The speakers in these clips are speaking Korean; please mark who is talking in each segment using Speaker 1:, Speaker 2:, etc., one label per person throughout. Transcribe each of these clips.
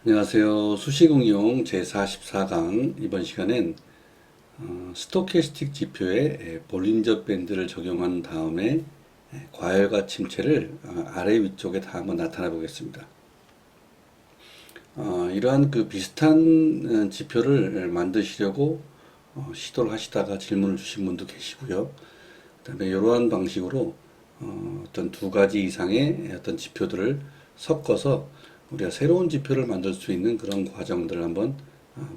Speaker 1: 안녕하세요. 수식응용 제44강 이번 시간엔 스토캐스틱 지표에 볼린저 밴드를 적용한 다음에 과열과 침체를 아래 위쪽에 다 한번 나타내 보겠습니다. 이러한 그 비슷한 지표를 만드시려고 시도를 하시다가 질문을 주신 분도 계시고요. 그 다음에 이러한 방식으로 어떤 두 가지 이상의 어떤 지표들을 섞어서 우리가 새로운 지표를 만들 수 있는 그런 과정들을 한번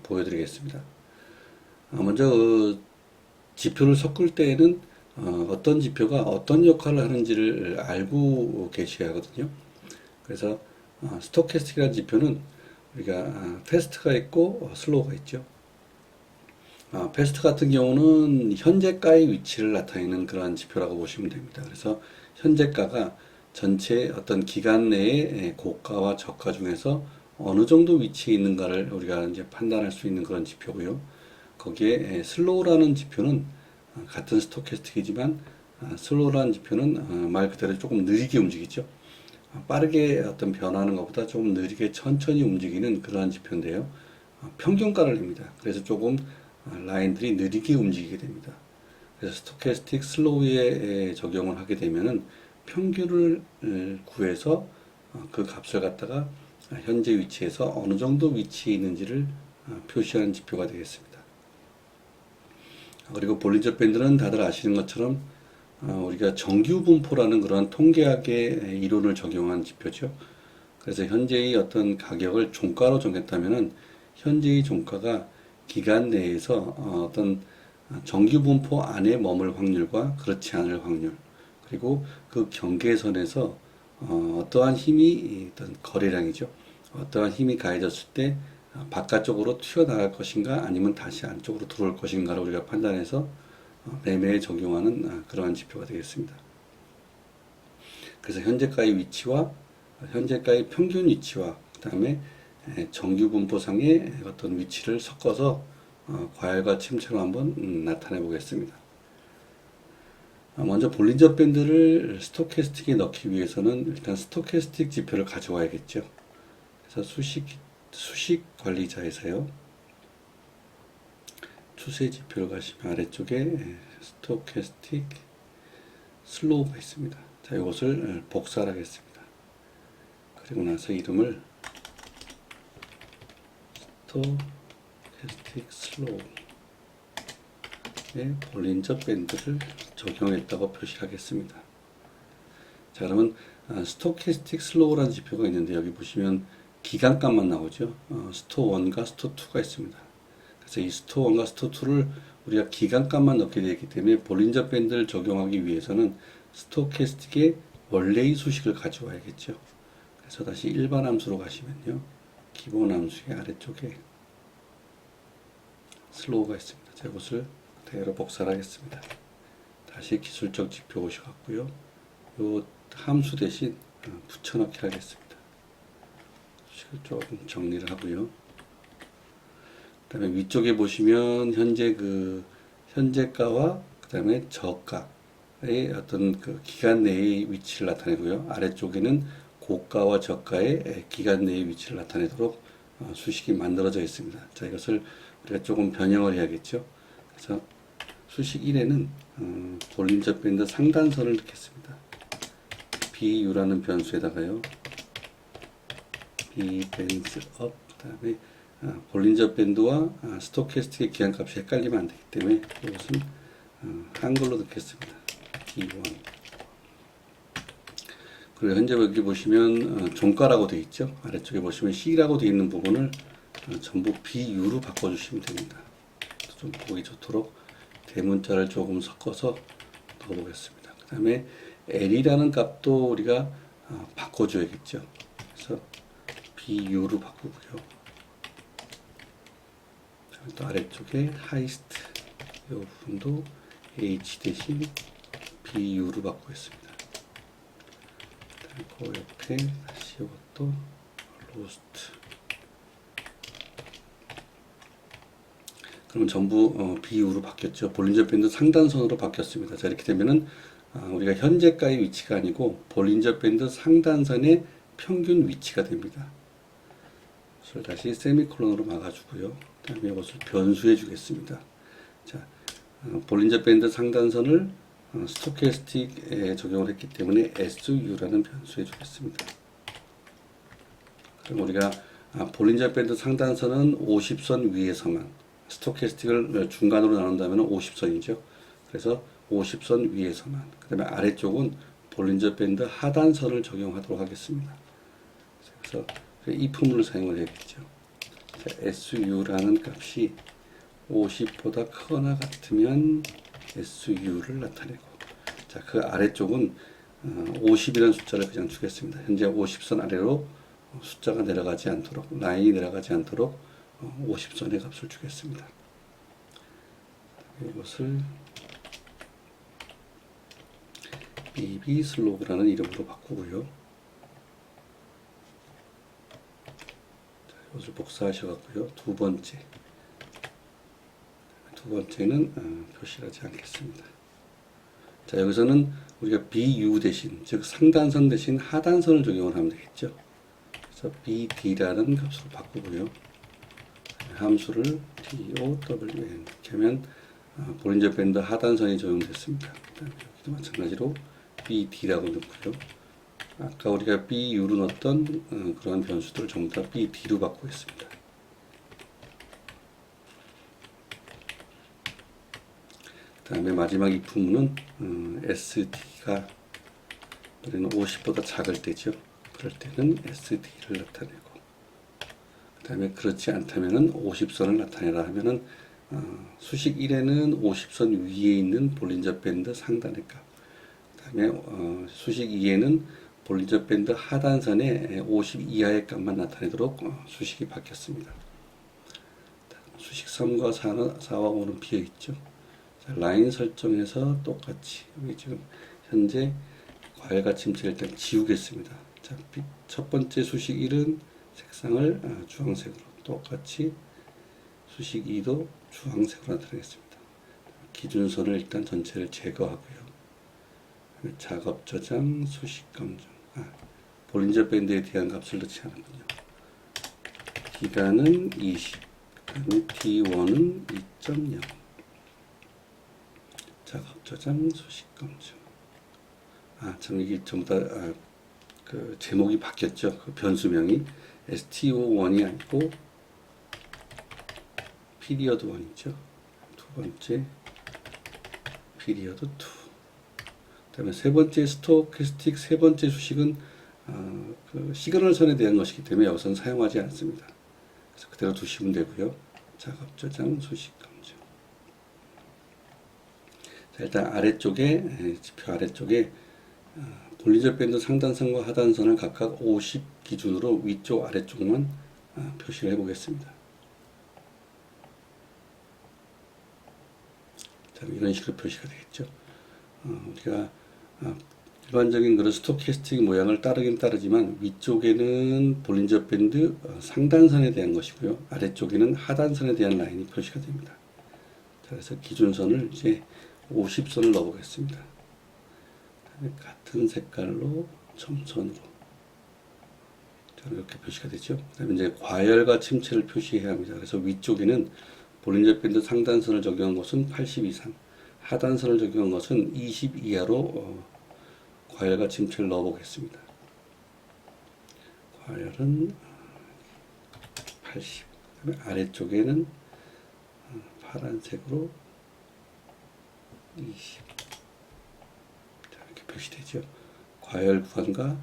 Speaker 1: 보여드리겠습니다. 먼저 지표를 섞을 때에는 어떤 지표가 어떤 역할을 하는지를 알고 계셔야 하거든요. 그래서 스토캐스틱이라는 지표는 우리가 패스트가 있고 슬로우가 있죠. 패스트 같은 경우는 현재가의 위치를 나타내는 그러한 지표라고 보시면 됩니다. 그래서 현재가가 전체 어떤 기간 내의 고가와 저가 중에서 어느 정도 위치에 있는가를 우리가 이제 판단할 수 있는 그런 지표고요. 거기에 슬로우라는 지표는 같은 스토캐스틱이지만 슬로우라는 지표는 말 그대로 조금 느리게 움직이죠. 빠르게 어떤 변화하는 것보다 조금 느리게 천천히 움직이는 그러한 지표인데요. 평균가를 냅니다. 그래서 조금 라인들이 느리게 움직이게 됩니다. 그래서 스토캐스틱 슬로우에 적용을 하게 되면은 평균을 구해서 그 값을 갖다가 현재 위치에서 어느 정도 위치에 있는지를 표시하는 지표가 되겠습니다. 그리고 볼린저 밴드는 다들 아시는 것처럼 우리가 정규 분포라는 그런 통계학의 이론을 적용한 지표죠. 그래서 현재의 어떤 가격을 종가로 정했다면은 현재의 종가가 기간 내에서 어떤 정규 분포 안에 머물 확률과 그렇지 않을 확률, 그리고 그 경계선에서 어떠한 힘이 어떤 거래량이죠. 어떠한 힘이 가해졌을 때 바깥쪽으로 튀어나갈 것인가 아니면 다시 안쪽으로 들어올 것인가를 우리가 판단해서 매매에 적용하는 그러한 지표가 되겠습니다. 그래서 현재가의 위치와 현재가의 평균 위치와 그 다음에 정규 분포상의 어떤 위치를 섞어서 과열과 침체로 한번 나타내 보겠습니다. 먼저 볼린저 밴드를 스토캐스틱에 넣기 위해서는 일단 스토캐스틱 지표를 가져와야겠죠. 그래서 수식 관리자에서요. 추세 지표를 가시면 아래쪽에 스토캐스틱 슬로우가 있습니다. 자, 이것을 복사를 하겠습니다. 그리고 나서 이름을 스토캐스틱 슬로우에 볼린저 밴드를 적용했다고 표시하겠습니다. 자, 그러면 스토캐스틱 슬로우라는 지표가 있는데 여기 보시면 기간값만 나오죠. 스토1과 스토2가 있습니다. 그래서 이 스토1과 스토2를 우리가 기간값만 넣게 되기 때문에 볼린저 밴드를 적용하기 위해서는 스토캐스틱의 원래의 수식을 가져와야겠죠. 그래서 다시 일반 함수로 가시면요. 기본 함수의 아래쪽에 슬로우가 있습니다. 자, 이것을 그대로 복사를 하겠습니다. 다시 기술적 지표 오셔갖고요. 요 함수 대신 붙여넣기 하겠습니다. 수식을 조금 정리를 하고요. 그 다음에 위쪽에 보시면 현재가와 그 다음에 저가의 어떤 그 기간 내의 위치를 나타내고요. 아래쪽에는 고가와 저가의 기간 내의 위치를 나타내도록 수식이 만들어져 있습니다. 자, 이것을 우리가 조금 변형을 해야겠죠. 그래서 수식 1에는 볼린저 밴드 상단선을 넣겠습니다. BU라는 변수에다가요. B 밴드 업, 그 다음에 볼린저 밴드와 스토캐스틱의 기한값이 헷갈리면 안 되기 때문에 이것은 한글로 넣겠습니다. D1. 그리고 현재 여기 보시면 종가라고 되어 있죠. 아래쪽에 보시면 C라고 되어 있는 부분을 전부 BU로 바꿔주시면 됩니다. 좀 보기 좋도록 대문자를 조금 섞어서 넣어보겠습니다. 그 다음에 L이라는 값도 우리가 바꿔줘야겠죠. 그래서 BU로 바꾸고요. 또 아래쪽에 하이스트 이 부분도 H 대신 BU로 바꾸겠습니다. 그 옆에 다시 이것도 로스트. 그러면 전부 BU로 바뀌었죠. 볼린저 밴드 상단선으로 바뀌었습니다. 자, 이렇게 되면은 우리가 현재가의 위치가 아니고 볼린저 밴드 상단선의 평균 위치가 됩니다. 이것을 다시 세미콜론으로 막아주고요. 그 다음에 이것을 변수해 주겠습니다. 자, 볼린저 밴드 상단선을 스토캐스틱에 적용을 했기 때문에 SU라는 변수해 주겠습니다. 그럼 우리가 볼린저 밴드 상단선은 50선 위에서만, 스토캐스틱을 중간으로 나눈다면 50선이죠. 그래서 50선 위에서만, 그 다음에 아래쪽은 볼린저 밴드 하단선을 적용하도록 하겠습니다. 그래서 if문을 사용을 해야겠죠. SU라는 값이 50보다 크거나 같으면 SU를 나타내고, 자, 그 아래쪽은 50이라는 숫자를 그냥 주겠습니다. 현재 50선 아래로 숫자가 내려가지 않도록, 라인이 내려가지 않도록 50선의 값을 주겠습니다. 이것을 BB 슬로그라는 이름으로 바꾸고요. 자, 이것을 복사하셔갖고요. 두 번째는 표시를 하지 않겠습니다. 자, 여기서는 우리가 BU 대신, 즉 상단선 대신 하단선을 적용을 하면 되겠죠. 그래서 BD라는 값으로 바꾸고요. 함수를 DOWN 이렇게 하면 볼린저 밴드 하단선이 적용됐습니다. 여기도 마찬가지로 BD라고 넣고요. 아까 우리가 BU로 넣었던 그러한 변수들을 전부 다 BD로 바꾸겠습니다. 그 다음에 마지막 if문은 SD가 우리는 50보다 작을 때죠. 그럴 때는 SD를 나타내고, 그 다음에 그렇지 않다면은 50선을 나타내라 하면은 수식 1에는 50선 위에 있는 볼린저 밴드 상단의 값, 그 다음에 수식 2에는 볼린저 밴드 하단선에 50 이하의 값만 나타내도록 수식이 바뀌었습니다. 수식 3과 4와 5는 비어 있죠. 자, 라인 설정에서 똑같이 여기 지금 현재 과열과 침체를 일단 지우겠습니다. 자, 첫 번째 수식 1은 색상을 주황색으로, 똑같이 수식 2도 주황색으로 나타내겠습니다. 기준선을 일단 전체를 제거하고요. 작업 저장, 수식 검정. 볼린저 밴드에 대한 값을 넣지 않았군요. D가는 20, 그 다음에 D1은 2.0. 작업 저장, 수식 검정. 참 이게 전부 다 그 제목이 바뀌었죠. 그 변수명이 STO1이 아니고 피리어드 1이죠. 두 번째 피리어드 2. 그다음에 세 번째 스토캐스틱 세 번째 수식은 그 시그널선에 대한 것이기 때문에 여기서는 사용하지 않습니다. 그래서 그대로 두시면 되고요. 작업 저장, 수식 검증. 자, 일단 아래쪽에 지표 아래쪽에 볼린저 밴드 상단선과 하단선을 각각 50 기준으로 위쪽 아래쪽만 표시를 해보겠습니다. 자, 이런 식으로 표시가 되겠죠. 우리가 일반적인 그런 스토캐스틱 모양을 따르긴 따르지만 위쪽에는 볼린저 밴드 상단선에 대한 것이고요. 아래쪽에는 하단선에 대한 라인이 표시가 됩니다. 자, 그래서 기준선을 이제 50선을 넣어보겠습니다. 같은 색깔로 점선으로 이렇게 표시가 되죠. 그다음에 이제 과열과 침체를 표시해야 합니다. 그래서 위쪽에는 볼린저 밴드 상단선을 적용한 것은 80 이상, 하단선을 적용한 것은 20 이하로 과열과 침체를 넣어보겠습니다. 과열은 80. 그다음에 아래쪽에는 파란색으로 20. 표시되죠. 과열 구간과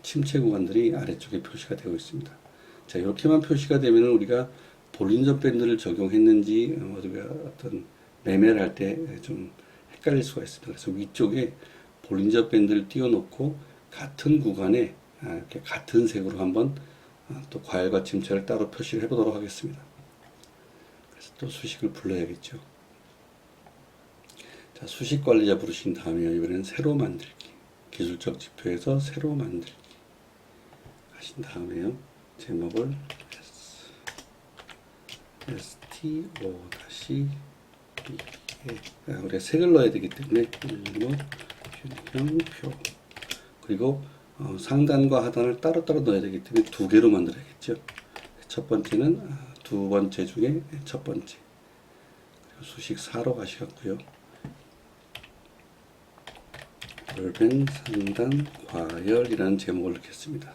Speaker 1: 침체 구간들이 아래쪽에 표시가 되고 있습니다. 자, 이렇게만 표시가 되면 우리가 볼린저 밴드를 적용했는지 우리가 어떤 매매를 할 때 좀 헷갈릴 수가 있습니다. 그래서 위쪽에 볼린저 밴드를 띄워놓고 같은 구간에 이렇게 같은 색으로 한번 또 과열과 침체를 따로 표시를 해보도록 하겠습니다. 그래서 또 수식을 불러야겠죠. 자, 수식 관리자 부르신 다음에 이번에는 새로 만들기, 기술적 지표에서 새로 만들기 하신 다음에요. 제목을 STO-B에 우리가 색을 넣어야 되기 때문에 일목 균형표, 그리고 상단과 하단을 따로따로 넣어야 되기 때문에 두 개로 만들어야겠죠. 첫 번째는 두 번째 중에 첫 번째. 수식 4로 가시겠고요. 볼벤 상단 과열이라는 제목을 넣겠습니다.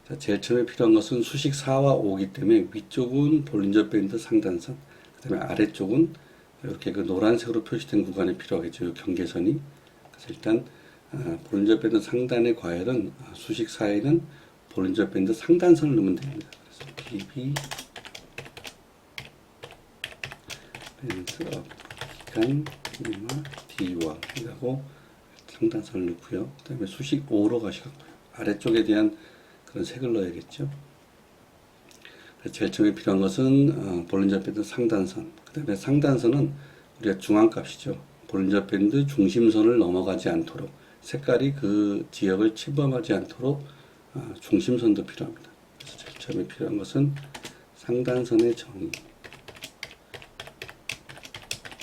Speaker 1: 자, 제일 처음에 필요한 것은 수식 4와 5이기 때문에 위쪽은 볼린저 밴드 상단선, 그 다음에 아래쪽은 이렇게 그 노란색으로 표시된 구간이 필요하겠죠. 이 경계선이. 그래서 일단 볼린저 밴드 상단의 과열은 수식 4에는 볼린저 밴드 상단선을 넣으면 됩니다. 그래서 BB 밴드 업 기간 미마 D1이라고 상단선을 넣고요. 그 다음에 수식 5로 가시겠고요. 아래쪽에 대한 그런 색을 넣어야겠죠. 제일 처음에 필요한 것은 볼린저 밴드 상단선. 그 다음에 상단선은 우리가 중앙값이죠. 볼린저 밴드 중심선을 넘어가지 않도록 색깔이 그 지역을 침범하지 않도록 중심선도 필요합니다. 그래서 제일 처음에 필요한 것은 상단선의 정의.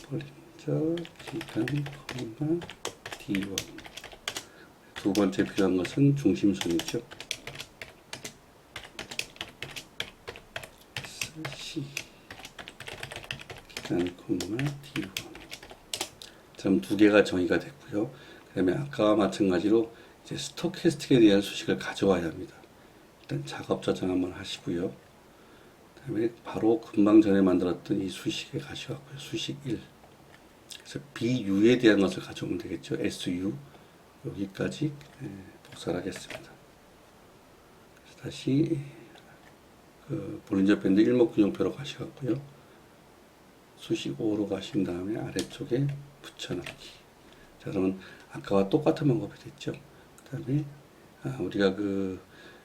Speaker 1: 볼린저 기간 D1. 두 번째 필요한 것은 중심선이죠. C 기간 D1. 그럼 두 개가 정의가 됐고요. 그 다음에 아까와 마찬가지로 이제 스토캐스틱에 대한 수식을 가져와야 합니다. 일단 작업 저장 한번 하시고요. 그 다음에 바로 금방 전에 만들었던 이 수식에 가셔갖고요. 수식 1. 그래서 BU에 대한 것을 가져오면 되겠죠. SU. 여기까지 복사를 하겠습니다. 그래서 다시 그 볼린저 밴드 일목균형표로 가셔갖고요. 수식 5로 가신 다음에 아래쪽에 붙여넣기. 자, 그러면 아까와 똑같은 방법이 됐죠. 그 다음에 우리가 그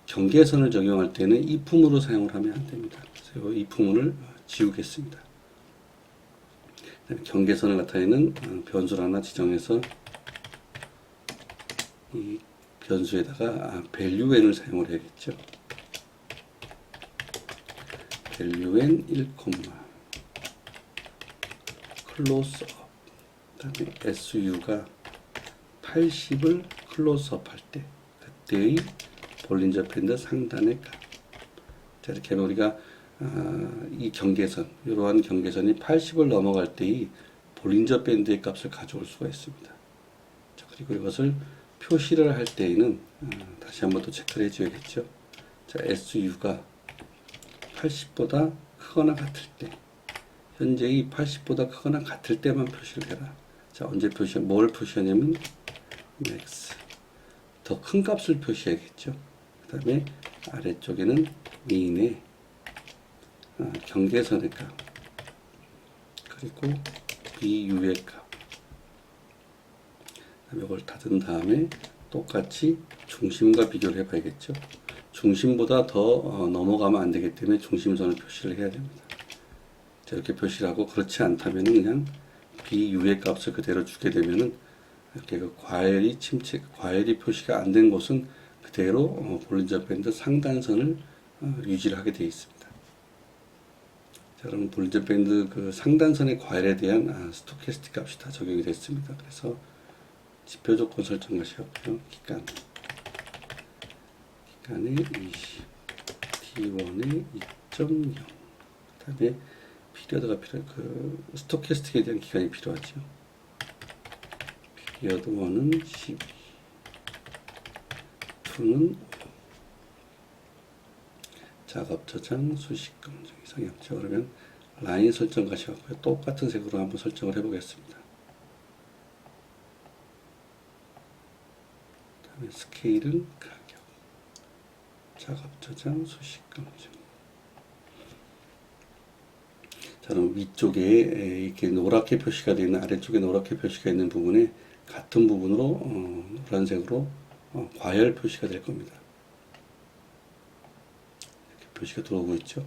Speaker 1: 경계선을 적용할 때는 이품으로 사용을 하면 안 됩니다. 그래서 이 이품을 지우겠습니다. 그다음에 경계선을 나타내는 변수를 하나 지정해서 이 변수에다가 value n을 sa용을 해야겠죠. value n 1, close up. 그다음에 su가 80을 close up 할 때 그때의 볼린저 밴드 상단의 값. 자, 이렇게 하면 우리가 이 경계선, 이러한 경계선이 80을 넘어갈 때의 볼린저 밴드의 값을 가져올 수가 있습니다. 자, 그리고 이것을 표시를 할 때에는 다시 한번 더 체크를 해줘야겠죠. 자, SU가 80보다 크거나 같을 때, 현재의 80보다 크거나 같을 때만 표시를 해라. 자, 언제 뭘 표시하냐면 max, 더 큰 값을 표시해야겠죠. 그 다음에 아래쪽에는 mean의 경계선의 값, 그리고 BU의 값. 이걸 닫은 다음에 똑같이 중심과 비교를 해봐야겠죠. 중심보다 더 넘어가면 안 되기 때문에 중심선을 표시를 해야 됩니다. 자, 이렇게 표시를 하고, 그렇지 않다면 그냥 BU의 값을 그대로 주게 되면은 이렇게 그 과열이 표시가 안 된 곳은 그대로 볼린저 밴드 상단선을 유지를 하게 되어 있습니다. 자, 그럼 볼린저 밴드 그 상단선의 과열에 대한 스토캐스틱 값이 다 적용이 됐습니다. 그래서 지표 조건 설정 하시고요. 기간에 20, T1에 2.0. 그 다음에 피리어드가 그 스토캐스틱에 대한 기간이 필요하죠. 피리어드 1은 12, 2는 5. 작업 저장, 수식 검증 이상이었죠. 그러면 라인 설정 가셔갖고요. 똑같은 색으로 한번 설정을 해보겠습니다. 스케일은 가격, 작업 저장, 수식 검증. 자, 그럼 위쪽에 이렇게 노랗게 표시가 되어 있는, 아래쪽에 노랗게 표시가 있는 부분에 같은 부분으로 노란색으로 과열 표시가 될 겁니다. 이렇게 표시가 들어오고 있죠.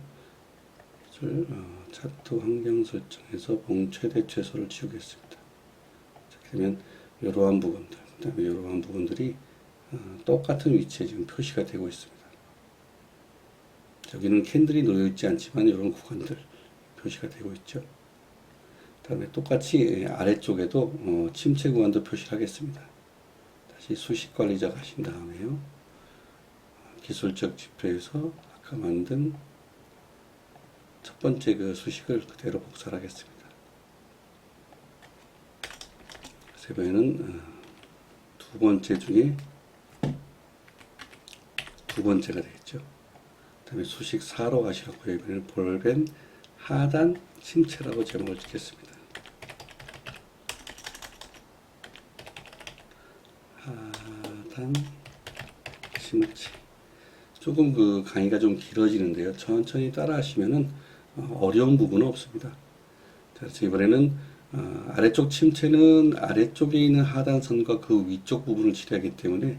Speaker 1: 차트 환경 설정에서 봉 최대 최소를 지우겠습니다. 자, 그러면 이러한 부분들, 그 다음에 이러한 부분들이 똑같은 위치에 지금 표시가 되고 있습니다. 여기는 캔들이 놓여 있지 않지만 이런 구간들 표시가 되고 있죠. 다음에 똑같이 아래쪽에도 침체 구간도 표시를 하겠습니다. 다시 수식 관리자 가신 다음에요. 기술적 지표에서 아까 만든 첫 번째 그 수식을 그대로 복사를 하겠습니다. 그래서 이번에는 두 번째 중에 두 번째가 되겠죠. 그 다음에 수식 4로 가시라고요. 이번에는 볼벤 하단 침체라고 제목을 짓겠습니다. 하단 침체. 조금 그 강의가 좀 길어지는데요. 천천히 따라 하시면은 어려운 부분은 없습니다. 자, 그래서 이번에는 아래쪽 침체는 아래쪽에 있는 하단선과 그 위쪽 부분을 칠하기 때문에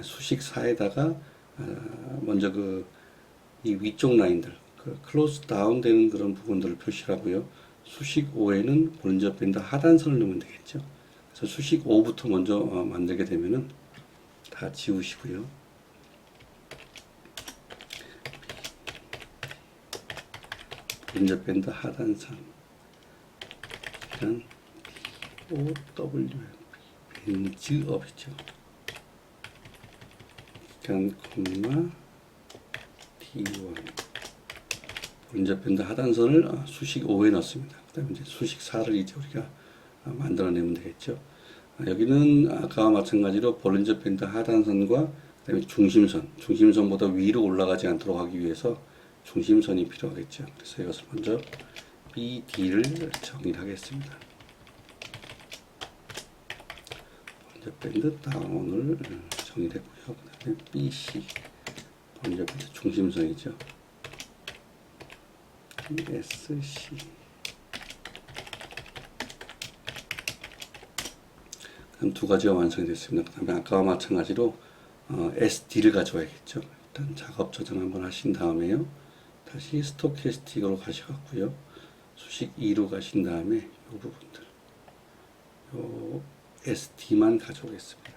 Speaker 1: 수식 4에다가 먼저 그 이 위쪽 라인들 그 클로즈 다운 되는 그런 부분들을 표시하고요. 수식 5에는 볼린저 밴드 하단선을 넣으면 되겠죠. 그래서 수식 5부터 먼저 만들게 되면은 다 지우시고요. 볼린저 밴드 하단선 일단 OW 밴즈업이죠. 일단 콤마 D1 볼린저 밴드 하단선을 수식 5에 넣습니다. 그 다음에 이제 수식 4를 이제 우리가 만들어내면 되겠죠. 여기는 아까와 마찬가지로 볼린저 밴드 하단선과 그다음에 중심선보다 위로 올라가지 않도록 하기 위해서 중심선이 필요하겠죠. 그래서 이것을 먼저 BD를 정의를 하겠습니다. 볼린저 밴드 다운을 정의했고요. 그 다음에 BC 볼린저 밴드 중심선이죠. SC 그럼 두 가지가 완성이 됐습니다. 그 다음에 아까와 마찬가지로 SD를 가져와야겠죠. 일단 작업 저장 한번 하신 다음에요. 다시 스토캐스틱으로 가셔갖고요. 수식 2로 가신 다음에 이 부분들 요 SD만 가져오겠습니다.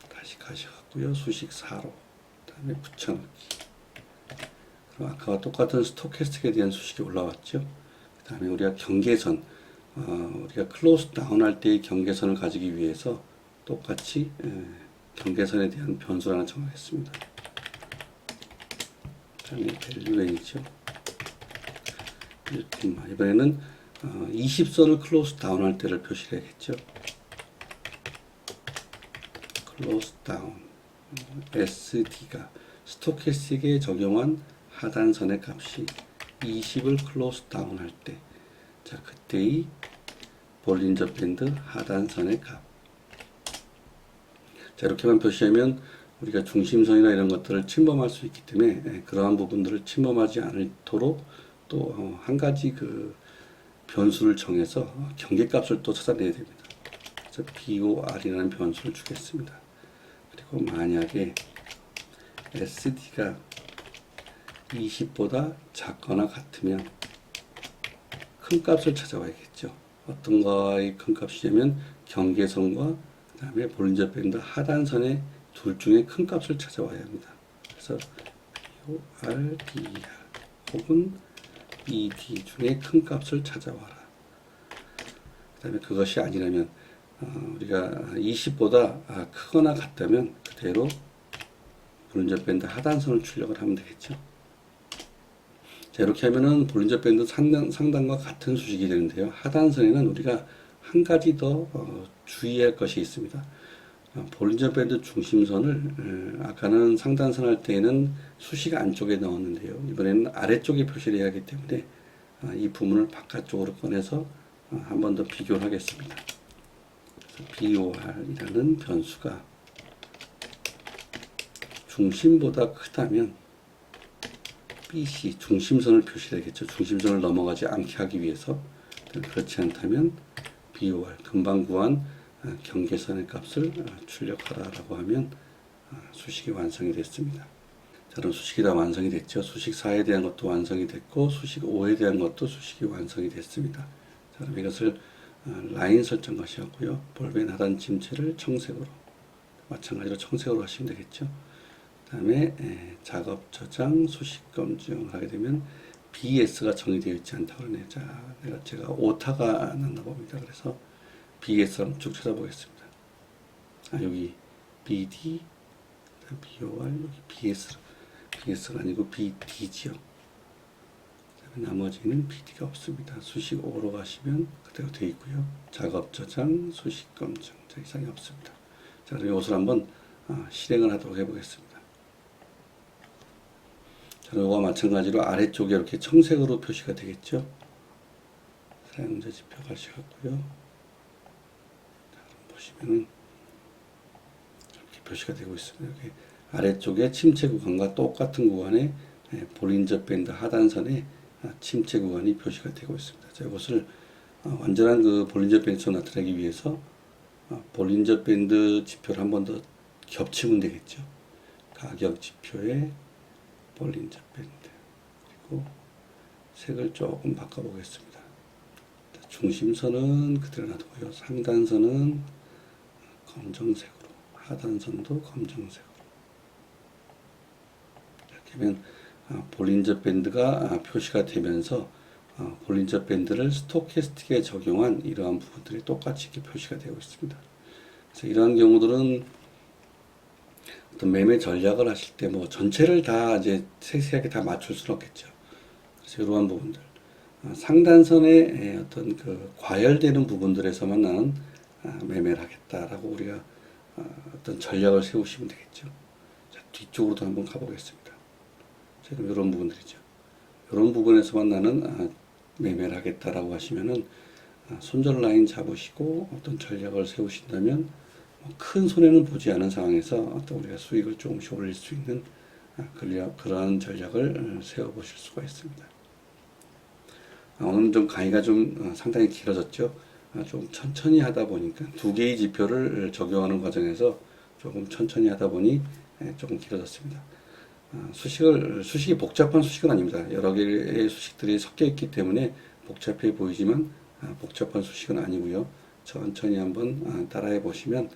Speaker 1: 다시 가셔갖고요. 수식 4로 그 다음에 붙여넣기. 그럼 아까와 똑같은 스토캐스틱에 대한 수식이 올라왔죠. 그 다음에 우리가 경계선 우리가 클로즈 다운 할 때의 경계선을 가지기 위해서 똑같이 경계선에 대한 변수 하나 정하겠습니다. 다음에 밸류엔이죠. 이번에는 20선을 클로즈 다운 할 때를 표시를 해야겠죠. 클로즈 다운 SD가 스토캐스틱에 적용한 하단선의 값이 20을 클로즈 다운 할 때, 자 그때의 볼린저 밴드 하단선의 값. 자 이렇게만 표시하면 우리가 중심선이나 이런 것들을 침범할 수 있기 때문에 그러한 부분들을 침범하지 않도록 또 한 가지 그 변수를 정해서 경계값을 또 찾아내야 됩니다. 그래서 BOR이라는 변수를 주겠습니다. 그리고 만약에 SD가 20보다 작거나 같으면 큰 값을 찾아와야겠죠. 어떤 거의 큰 값이냐면 경계선과 그 다음에 볼린저 밴드 하단선의 둘 중에 큰 값을 찾아와야 합니다. 그래서 BORDR 혹은 BD 중에 큰 값을 찾아와라. 그 다음에 그것이 아니라면 우리가 20보다 크거나 같다면 그대로 볼린저 밴드 하단선을 출력을 하면 되겠죠. 자, 이렇게 하면은 볼린저 밴드 상단과 같은 수식이 되는데요. 하단선에는 우리가 한 가지 더 주의할 것이 있습니다. 볼린저 밴드 중심선을 아까는 상단선 할 때에는 수식 안쪽에 넣었는데요. 이번에는 아래쪽에 표시를 해야 하기 때문에 이 부분을 바깥쪽으로 꺼내서 한 번 더 비교를 하겠습니다. 그래서 BOR이라는 변수가 중심보다 크다면 BC 중심선을 표시해야겠죠. 중심선을 넘어가지 않게 하기 위해서. 그렇지 않다면 BOR 금방 구한 경계선의 값을 출력하라 라고 하면 수식이 완성이 됐습니다. 자, 그럼 수식이 다 완성이 됐죠. 수식 4에 대한 것도 완성이 됐고 수식 5에 대한 것도 수식이 완성이 됐습니다. 자, 그럼 이것을 라인 설정하시고요. 볼벤 하단 침체를 청색으로 마찬가지로 청색으로 하시면 되겠죠. 그 다음에 작업 저장 수식 검증을 하게 되면 BS가 정의되어 있지 않다고 그러네요. 자, 제가 오타가 났나 봅니다. 그래서 BS를 쭉 찾아보겠습니다. 여기 BD, BOR, 여기 BS가 아니고 BD지요. 나머지는 PD가 없습니다. 수식 5로 가시면 그대로 되어 있고요. 작업 저장, 수식 검증, 자, 이상이 없습니다. 자, 그럼 이것을 한번 실행을 하도록 해보겠습니다. 자, 이거와 마찬가지로 아래쪽에 이렇게 청색으로 표시가 되겠죠. 사용자 지표 가시고요. 자, 보시면은 이렇게 표시가 되고 있습니다. 여기 아래쪽에 침체 구간과 똑같은 구간에 볼린저 밴드 하단선에 침체 구간이 표시가 되고 있습니다. 자, 이것을 완전한 그 볼린저 밴드로 나타내기 위해서 볼린저 밴드 지표를 한 번 더 겹치면 되겠죠. 가격 지표에 볼린저 밴드, 그리고 색을 조금 바꿔보겠습니다. 중심선은 그대로 놔두고요. 상단선은 검정색으로, 하단선도 검정색으로. 이렇게 하면 볼린저 밴드가 표시가 되면서 볼린저 밴드를 스토캐스틱에 적용한 이러한 부분들이 똑같이 이렇게 표시가 되고 있습니다. 그래서 이러한 경우들은 어떤 매매 전략을 하실 때 뭐 전체를 다 이제 세세하게 다 맞출 수는 없겠죠. 그래서 이러한 부분들, 상단선의 어떤 그 과열되는 부분들에서만 나는 매매를 하겠다라고 우리가 어떤 전략을 세우시면 되겠죠. 자, 뒤쪽으로도 한번 가보겠습니다. 지금 이런 부분들이죠. 이런 부분에서만 나는 매매를 하겠다라고 하시면은 손절 라인 잡으시고 어떤 전략을 세우신다면 큰 손해는 보지 않은 상황에서 어떤 우리가 수익을 조금씩 올릴 수 있는 그러한 전략을 세워보실 수가 있습니다. 오늘 좀 강의가 좀 상당히 길어졌죠. 좀 천천히 하다 보니까 두 개의 지표를 적용하는 과정에서 조금 천천히 하다 보니 조금 길어졌습니다. 수식이 복잡한 수식은 아닙니다. 여러 개의 수식들이 섞여 있기 때문에 복잡해 보이지만 복잡한 수식은 아니고요. 천천히 한번 따라해 보시면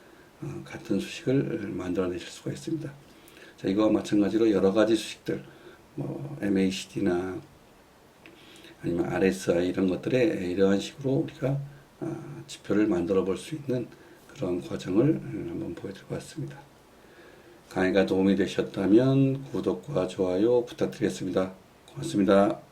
Speaker 1: 같은 수식을 만들어내실 수가 있습니다. 자, 이거와 마찬가지로 여러 가지 수식들, 뭐 MACD나 아니면 RSI 이런 것들에 이러한 식으로 우리가 지표를 만들어 볼 수 있는 그런 과정을 한번 보여드릴 것 같습니다. 강의가 도움이 되셨다면 구독과 좋아요 부탁드리겠습니다. 고맙습니다.